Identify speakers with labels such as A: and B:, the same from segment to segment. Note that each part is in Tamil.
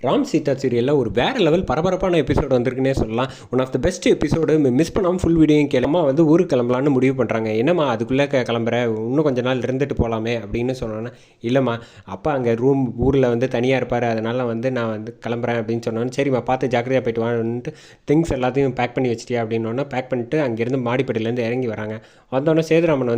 A: ராம் சீதா சீரியலில் ஒரு வேறு லெவல் பரபரப்பான எபிசோடு வந்திருக்குன்னே சொல்லலாம். One of the best episode. Miss பண்ணாமல் ஃபுல் வீடியோயும் கேளமா ஊருக்கு கிளம்பலான்னு முடிவு பண்ணுறாங்க. என்னம்மா அதுக்குள்ளே கிளம்புற, இன்னும் கொஞ்ச நாள் இருந்துட்டு போகலாமே அப்படின்னு சொன்னோன்னே, இல்லைம்மா அப்பா அங்கே ஊரில் தனியாக இருப்பார், அதனால் நான் கிளம்புறேன் அப்படின்னு சொன்னோன்னு, சரிம்மா பார்த்து ஜாக்கிரதையாக போய்ட்டு வான்ட்டு திங்ஸ் எல்லாத்தையும் பேக் பண்ணி வச்சிட்டியா அப்படின்னோடனே பேக் பண்ணிட்டு அங்கேருந்து மாடிப்பட்டிலேருந்து இறங்கி வராங்க. வந்தோடனே சேதுராமன்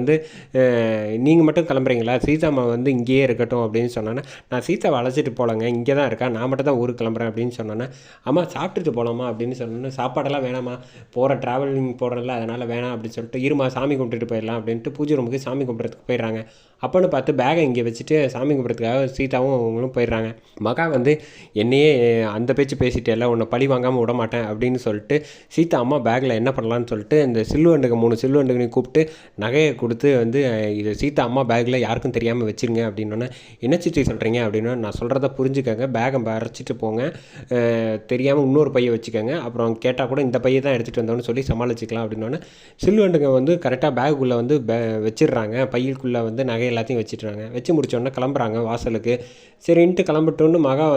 A: நீங்கள் மட்டும் கிளம்புறீங்களா, சீதாம்மா இங்கேயே இருக்கட்டும் அப்படின்னு சொன்னோன்னே, நான் சீதாவை அழைச்சிட்டு போகலங்க, இங்கே தான் இருக்கா, நான் மட்டும் தான் ஊருக்கு கிளம்புறேன் அப்படின்னு சொன்னோன்னே, அம்மா சாப்பிட்டுட்டு போகலாமா அப்படின்னு சொன்னோன்னே, சாப்பாடெல்லாம் வேணாமா, போகிற ட்ராவலிங் போகிறதில்ல அதனால் வேணாம் அப்படின்னு சொல்லிட்டு, இருமா சாமி கும்பிட்டுட்டு போயிடலாம் அப்படின்ட்டு பூஜை ரூமுக்கு சாமி கும்பிட்றதுக்கு போயிடுறாங்க. அப்போன்னு பார்த்து பேகை இங்கே வச்சுட்டு சாமி கும்பிட்றதுக்காக சீதாவும் அவங்களும் போயிடுறாங்க. மகா என்னையே அந்த பேச்சு பேசிட்டேல, உன்னை பழி வாங்காமல் விட மாட்டேன் அப்படின்னு சொல்லிட்டு சீதா அம்மா பேக்கில் என்ன பண்ணலான்னு சொல்லிட்டு இந்த சில்லுவண்டுங்க 3 சில்லுவண்டுகளையும் கூப்பிட்டு நகையை கொடுத்து இது சீதா அம்மா பேக்கில் யாருக்கும் தெரியாமல் வச்சுருங்க அப்படின்னோன்னே, என்ன சித்தி சொல்கிறீங்க அப்படின்னா, நான் சொல்கிறத புரிஞ்சுக்கங்க, பேகை வரைச்சிட்டு போங்க, தெரியாமல் இன்னொரு பையை வச்சுக்கோங்க, அப்புறம் கேட்டால் கூட இந்த பையை தான் எடுத்துகிட்டு வந்தோன்னு சொல்லி சமாளிச்சிக்கலாம் அப்படின்னோடனே, சில்லுவண்டுங்க கரெக்டாக பேகுக்குள்ளே வச்சிடுறாங்க, பையலுக்குள்ளே நகை எல்லாத்தையும் வச்சுட்டுறாங்க. வச்சு முடிச்சோடனே கிளம்புறாங்க வாசலுக்கு. சரின்ட்டு கிளம்பிட்டோன்னு மகா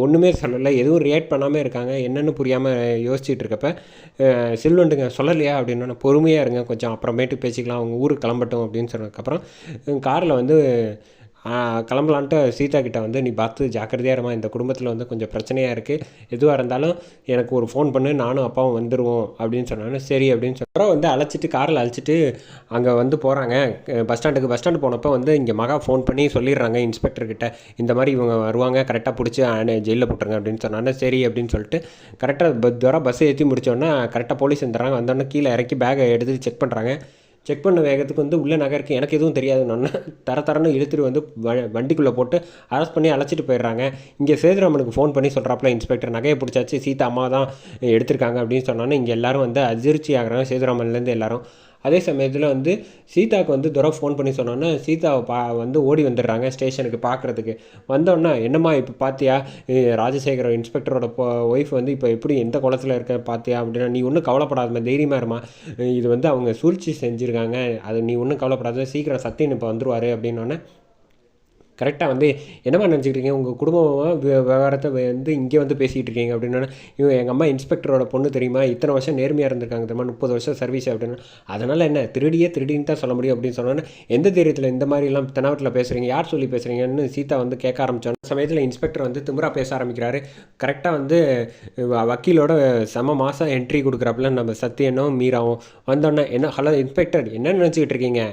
A: ஒன்றுமே சொல்லலை, எதுவும் ரியாக்ட் பண்ணாமல் இருக்காங்க. என்னென்னு புரியாமல் யோசிச்சுட்டு இருக்கப்ப சில்வண்டுங்க சொல்லலையா அப்படின்னா, பொறுமையாக இருங்க, கொஞ்சம் அப்புறமேட்டு பேசிக்கலாம், அவங்க ஊருக்கு கிளம்பட்டும் அப்படின்னு சொன்னதுக்கப்புறம் காரில் கிளம்பலான்ட்டு சீதா கிட்ட நீ பார்த்து ஜாக்கிரதையாக இருமா, இந்த குடும்பத்தில் கொஞ்சம் பிரச்சனையாக இருக்குது, எதுவாக இருந்தாலும் எனக்கு ஒரு ஃபோன் பண்ணு, நானும் அப்பாவும் வந்துடுவோம் அப்படின்னு சொன்னாங்க. சரி அப்படின்னு சொல்கிறோம். அழைச்சிட்டு காரில் அழைச்சிட்டு அங்கே போகிறாங்க பஸ் ஸ்டாண்டு போனப்போ இங்கே மகா ஃபோன் பண்ணி சொல்லிடுறாங்க இன்ஸ்பெக்டர்கிட்ட, இந்த மாதிரி இவங்க வருவாங்க, கரெக்டாக பிடிச்சி ஜெயிலில் போட்டுருங்க அப்படின்னு சொன்னாங்க. சரி அப்படின்னு சொல்லிட்டு கரெக்டாக பஸ்ஸை ஏற்றி முடித்தோன்னா கரெக்டாக போலீஸ் வந்துடுறாங்க. வந்தோடனே கீழே இறக்கி பேகை எடுத்து செக் பண்ணுறாங்க. செக் பண்ண வேகத்துக்கு உள்ள நகை இருக்குது, எனக்கு எதுவும் தெரியாதுன்னு தரன்னு இழுத்துட்டு வண்டிக்குள்ளே போட்டு அரெஸ்ட் பண்ணி அழைச்சிட்டு போயிடுறாங்க. இங்கே சேதுராமனுக்கு ஃபோன் பண்ணி சொல்கிறாப்புல இன்ஸ்பெக்டர், நகையை பிடிச்சாச்சு, சீதா அம்மா தான் எடுத்திருக்காங்க அப்படின்னு சொன்னோன்னே இங்கே எல்லோரும் அதிர்ச்சி ஆகிறாங்க, சேதுராமன்லேருந்து எல்லோரும். அதே சமயத்தில் சீதாவுக்கு துரை ஃபோன் பண்ணி சொன்னோன்னே சீதாவை ஓடி வந்துடுறாங்க ஸ்டேஷனுக்கு பார்க்குறதுக்கு. வந்தோடனே, என்னம்மா இப்போ பார்த்தியா ராஜசேகர இன்ஸ்பெக்டரோட ஒய்ஃப் இப்போ எப்படி எந்த குளத்தில் இருக்க பார்த்தியா அப்படின்னா, நீ ஒன்றும் கவலைப்படாதம்மா, தைரியமாக இருமா, இது அவங்க சூழ்ச்சி செஞ்சுருக்காங்க, அது நீ ஒன்றும் கவலைப்படாத, சீக்கிரம் சத்தியன் இப்போ வந்துருவார் அப்படின்னோடனே, கரெக்டாக என்னம்மா நினச்சிக்கிட்டீங்க, உங்கள் குடும்பமாக விவகாரத்தை இங்கே பேசிகிட்டு இருக்கீங்க அப்படின்னா, இவங்க எங்கள் அம்மா இன்ஸ்பெக்டரோட பொண்ணு தெரியுமா, இத்தனை வருஷம் நேர்மையாக இருந்திருக்காங்க தெரியுமா, 30 வருஷம் சர்வீஸ் அப்படின்னா, அதனால் என்ன திருடின்னு தான் சொல்ல முடியும் அப்படின்னு சொன்னோன்னே, எந்த தைரியத்தில் இந்த மாதிரிலாம் தெனாவட்டில் பேசுகிறீங்க, யார் சொல்லி பேசுகிறீங்கன்னு சீதா கேட்க ஆரம்பித்தோம். சமயத்தில் இன்ஸ்பெக்டர் திமிரா பேச ஆரம்பிக்கிறாரு. கரெக்டாக வக்கீலோட செம மாதம் என்ட்ரி கொடுக்குறப்பல நம்ம சத்தியனும் மீராவும் வந்தோடனே, என்ன ஹலோ இன்ஸ்பெக்டர் என்ன நினச்சிக்கிட்டு இருக்கீங்க,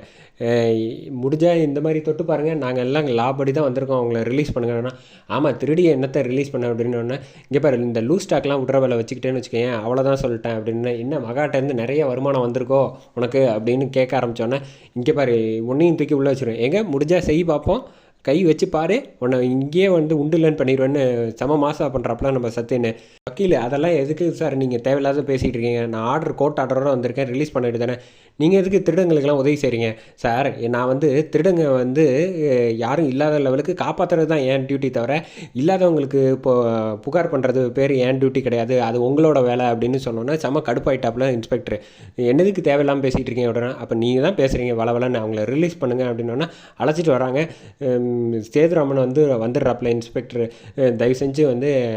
A: முடிஞ்சால் இந்த மாதிரி தொட்டு பாருங்கள், நாங்கள் எல்லாம் லாபடி தான் வந்திருக்கோம், அவங்கள ரிலீஸ் பண்ணுங்கன்னா, ஆமாம் திருடியை என்னத்தை ரிலீஸ் பண்ண அப்படின்னு, இங்கே பாரு இந்த லூஸ் ஸ்டாக்லாம் விட்ற வேலை வச்சுக்கிட்டேன்னு வச்சுக்கேன், அவ்வளோதான் சொல்லிட்டேன் அப்படின்னு, என்ன மகாட்டேருந்து நிறைய வருமானம் வந்திருக்கோ உனக்கு அப்படின்னு கேட்க ஆரம்பித்தோன்னே, இங்கே பாரு ஒன்றையும் தூக்கி உள்ளே வச்சுருவேன், எங்கே முடிஞ்சால் செய் பார்ப்போம், கை வச்சு பாரு, உன்னை இங்கேயே உண்டு இல்லைன்னு பண்ணிடுவேன்னு செம மாதம் பண்ணுறாப்பெல்லாம் நம்ம சத்தியன்னு. வக்கீல் அதெல்லாம் எதுக்கு சார் நீங்கள் தேவையில்லாத பேசிகிட்டு இருக்கீங்க, நான் கோர்ட் ஆர்டரோடு வந்திருக்கேன், ரிலீஸ் பண்ணிட்டு தானே, நீங்கள் எதுக்கு திருடங்களுக்கெல்லாம் உதவி செய்கிறீங்க சார், நான் திருடங்க யாரும் இல்லாத லெவலுக்கு காப்பாற்றுறது தான் என் டியூட்டி, தவிர இல்லாதவங்களுக்கு புகார் பண்ணுறது பேர் என் டியூட்டி கிடையாது, அது உங்களோட வேலை அப்படின்னு சொன்னோன்னா செம கடுப்பாயிட்டாப்புல இன்ஸ்பெக்டர், என்னதுக்கு தேவையில்லாமல் பேசிகிட்டு இருக்கீங்க உடனே, அப்போ நீங்கள் தான் பேசுகிறீங்க வளவலன்னு, அவங்கள ரிலீஸ் பண்ணுங்கள் அப்படின்னோன்னா அழைச்சிட்டு வராங்க. சேதுராமன் வந்துடுறாப்புல இன்ஸ்பெக்டர், தயவு செஞ்சு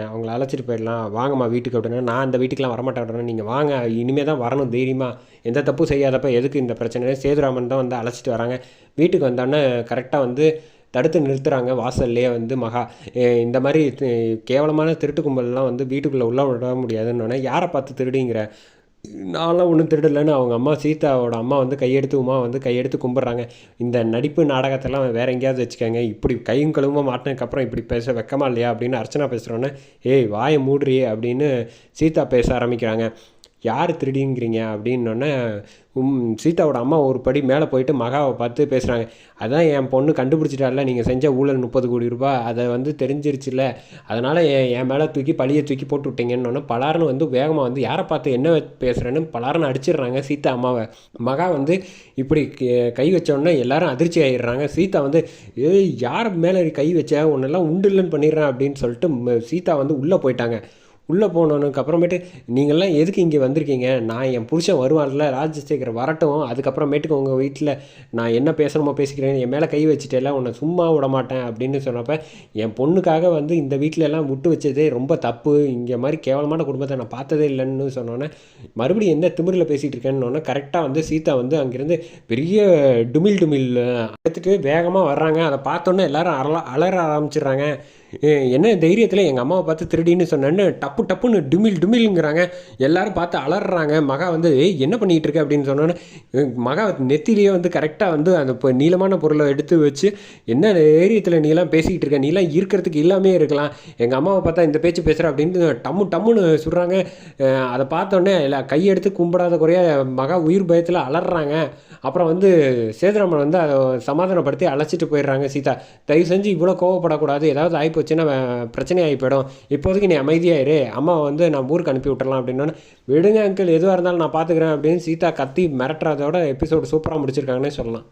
A: அவங்கள அழைச்சிட்டு போயிடலாம், வாங்கம்மா வீட்டுக்கு அப்படின்னா, நான் அந்த வீட்டுக்கெலாம் வரமாட்டேன், நீங்கள் வாங்க, இனிமேல் தான் வரணும் தைரியமாக, எந்த தப்பும் செய்யாதப்ப எதுக்கு இந்த பிரச்சனை, சேதுராமன் தான் அழைச்சிட்டு வராங்க. வீட்டுக்கு வந்தோடனே கரெக்டாக தடுத்து நிறுத்துகிறாங்க வாசல்லையே மகா, இந்த மாதிரி கேவலமான திருட்டு கும்பல்லாம் வீட்டுக்குள்ளே உள்ள விட முடியாதுன்னு, யாரை பார்த்து திருடிங்கிற, நான்லாம் ஒன்றும் திருடலைன்னு அவங்க அம்மா சீதாவோட அம்மா கையெடுத்து கும்பிட்றாங்க. இந்த நடிப்பு நாடகத்தெல்லாம் வேறு எங்கேயாவது வச்சுக்கோங்க, இப்படி கையும் கழுவ மாட்டினதுக்கப்புறம் இப்படி பேச வெக்கமா இல்லையா அப்படின்னு அர்ச்சனா பேசுகிறோன்னே, ஏய் வாயை மூடுறியே அப்படின்னு சீதா பேச ஆரம்பிக்கிறாங்க. யார் திருடிங்கிறீங்க அப்படின்னோடனே சீதாவோட அம்மா ஒரு படி மேலே போயிட்டு மகாவை பார்த்து பேசுகிறாங்க. அதான் என் பொண்ணு கண்டுபிடிச்சிட்டால, நீங்கள் செஞ்ச ஊழல் 30 கோடி ரூபாய், அதை தெரிஞ்சிருச்சுல, அதனால் என் மேலே பழியை தூக்கி போட்டு விட்டீங்கன்னு பலாருன்னு வேகமாக யாரை பார்த்து என்ன பேசுகிறேன்னு பலாருன்னு அடிச்சிடுறாங்க சீதா அம்மாவை. மகா இப்படி கை வச்சோடனே எல்லாரும் அதிர்ச்சி ஆகிடுறாங்க. சீதா யார் மேலே கை வச்ச, உன்னெல்லாம் உண்டு இல்லைன்னு பண்ணிடுறேன் அப்படின்னு சொல்லிட்டு சீதா உள்ளே போயிட்டாங்க. உள்ளே போனதுக்கு அப்புறமேட்டு நீங்கள்லாம் எதுக்கு இங்கே வந்திருக்கீங்க, நான் என் புருஷன் வருவான்ல ராஜசேகர் வரட்டும், அதுக்கப்புறமேட்டுக்கு உங்கள் வீட்டில் நான் என்ன பேசணுமோ பேசிக்கிறேன், என் மேலே கை வச்சுட்டேல உன்னை சும்மா விட மாட்டேன் அப்படின்னு சொன்னப்போ, என் பொண்ணுக்காக வந்து இந்த வீட்டில எல்லாம் விட்டு வச்சதே ரொம்ப தப்பு, இங்கே மாதிரி கேவலமான குடும்பத்தை நான் பார்த்ததே இல்லைன்னு சொன்னோன்னே, மறுபடியும் என்ன திமிரில் பேசிகிட்டு இருக்கேன்னு கரெக்டாக வந்து சீதா வந்து அங்கேருந்து பெரிய டுமில் டுமில் எடுத்துகிட்டு வேகமாக வர்றாங்க. அதை பார்த்தோன்னே எல்லாரும் அலற ஆரம்பிச்சிடுறாங்க. என்ன தைரியத்தில் எங்கள் அம்மாவை பார்த்து திருடின்னு சொன்னேன்னு டப்பு டப்புன்னு டுமில் டுமில்ங்கிறாங்க. எல்லாரும் பார்த்து அலறாங்க. மகா வந்து என்ன பண்ணிகிட்டு இருக்க அப்படின்னு சொன்னோன்னே, மகா நெத்திலேயே வந்து கரெக்டாக வந்து அந்த இப்போ நீளமான பொருளை எடுத்து வச்சு, என்ன தைரியத்தில் நீலாம் பேசிக்கிட்டு இருக்க, நீலாம் இருக்கிறதுக்கு இல்லாமே இருக்கலாம், எங்கள் அம்மாவை பார்த்தா இந்த பேச்சு பேசுகிற அப்படின்னு டம்முன்னு சொல்கிறாங்க. அதை பார்த்தோன்னே இல்லை கையெடுத்து கும்பிடாத குறைய மகா உயிர் பயத்தில் அலறாங்க. அப்புறம் வந்து சேதுராமன் வந்து அதை சமாதானப்படுத்தி அழைச்சிட்டு போயிடுறாங்க. சீதா, தயவு செஞ்சு இவ்வளோ கோவப்படக்கூடாது, ஏதாவது ஆகிப்போச்சுன்னா பிரச்சனை ஆகி போயிடும், இப்போதைக்கு நீ அமைதியாயிரு, அம்மாவை வந்து நான் ஊருக்கு அனுப்பி விட்டுறலாம் அப்படின்னோன்னு, விடுங்க அங்கிள் எதுவாக இருந்தாலும் நான் பார்த்துக்கிறேன் அப்படின்னு சீதா கத்தி மிரட்டுறதோட எபிசோடு சூப்பராக முடிச்சிருக்காங்கன்னே சொல்லலாம்.